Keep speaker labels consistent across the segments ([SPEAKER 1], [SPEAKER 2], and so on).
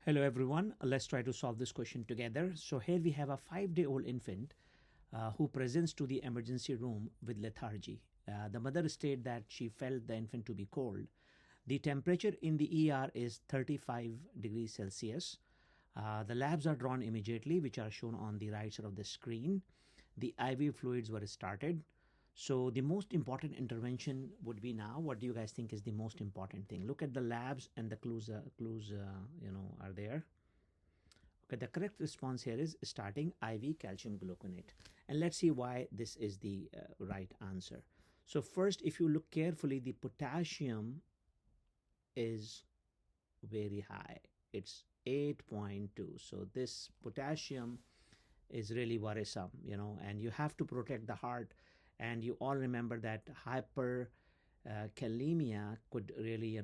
[SPEAKER 1] Hello everyone, let's try to solve this question together. So here we have a 5-day-old infant who presents to the emergency room with lethargy. The mother stated that she felt the infant to be cold. The temperature in the ER is 35 degrees Celsius. The labs are drawn immediately, which are shown on the right side of the screen. The IV fluids were started. So the most important intervention would be now. What do you guys think is the most important thing? Look at the labs and the clues are there. Okay, the correct response here is starting IV calcium gluconate. And let's see why this is the right answer. So first, if you look carefully, the potassium is very high. It's 8.2. So this potassium is really worrisome, and you have to protect the heart. And you all remember that hyperkalemia could really,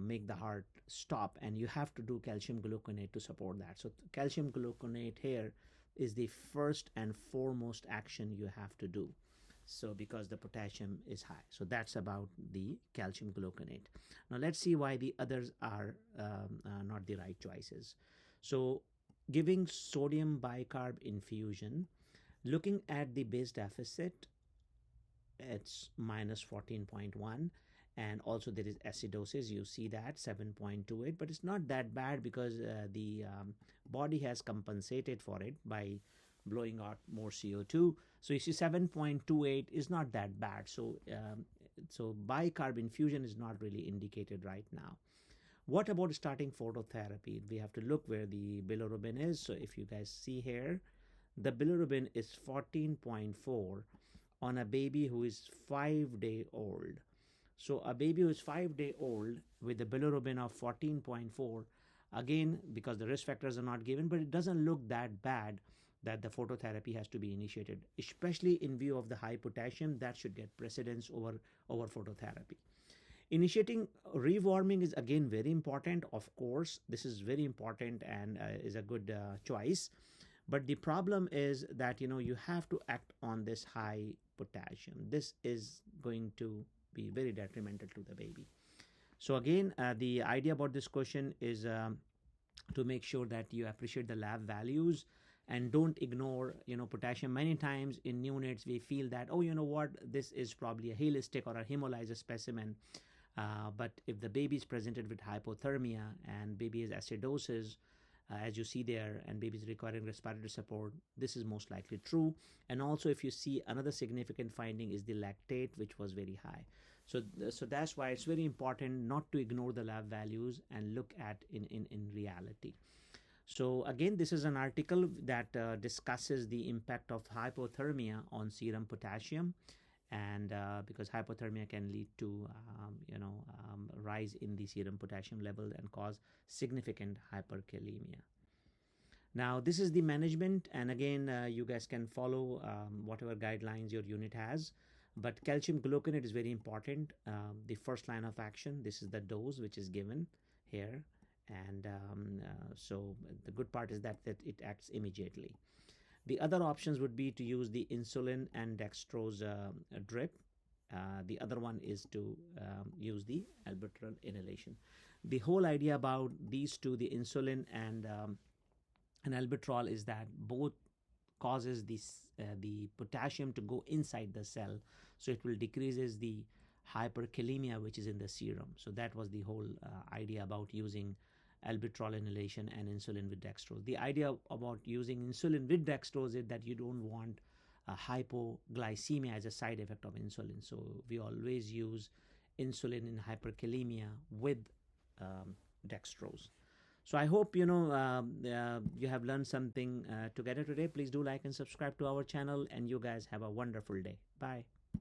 [SPEAKER 1] make the heart stop, and you have to do calcium gluconate to support that. So calcium gluconate here is the first and foremost action you have to do. So because the potassium is high. So that's about the calcium gluconate. Now let's see why the others are not the right choices. So giving sodium bicarb infusion, looking at the base deficit, it's minus 14.1, and also there is acidosis. You see that 7.28, but it's not that bad because the body has compensated for it by blowing out more CO2. So you see 7.28 is not that bad. So bicarb infusion is not really indicated right now. What about starting phototherapy? We have to look where the bilirubin is. So if you guys see here, the bilirubin is 14.4 on a baby who is 5-day-old. So a baby who is 5-day-old with a bilirubin of 14.4, again, because the risk factors are not given, but it doesn't look that bad that the phototherapy has to be initiated, especially in view of the high potassium. That should get precedence over phototherapy. Initiating rewarming is again very important. Of course, this is very important and is a good choice. But the problem is that, you have to act on this high potassium. This is going to be very detrimental to the baby. So again, the idea about this question is to make sure that you appreciate the lab values and don't ignore, potassium. Many times in neonates, we feel that, this is probably a holistic or a hemolyzer specimen. But if the baby is presented with hypothermia and baby has acidosis, as you see there, and babies requiring respiratory support, this is most likely true. And also, if you see, another significant finding is the lactate, which was very high. So that's why it's very important not to ignore the lab values and look at in reality. So again, this is an article that discusses the impact of hypothermia on serum potassium. And because hypothermia can lead to rise in the serum potassium level and cause significant hyperkalemia. Now this is the management, and again you guys can follow whatever guidelines your unit has, but calcium gluconate is very important. The first line of action, this is the dose which is given here, and so the good part is that it acts immediately. The other options would be to use the insulin and dextrose drip. The other one is to use the albuterol inhalation. The whole idea about these two, the insulin and albuterol, is that both causes the potassium to go inside the cell, so it will decreases the hyperkalemia which is in the serum. So that was the whole idea about using albuterol inhalation and insulin with dextrose. The idea about using insulin with dextrose is that you don't want hypoglycemia as a side effect of insulin. So we always use insulin in hyperkalemia with dextrose. So I hope you have learned something together today. Please do like and subscribe to our channel, and you guys have a wonderful day. Bye.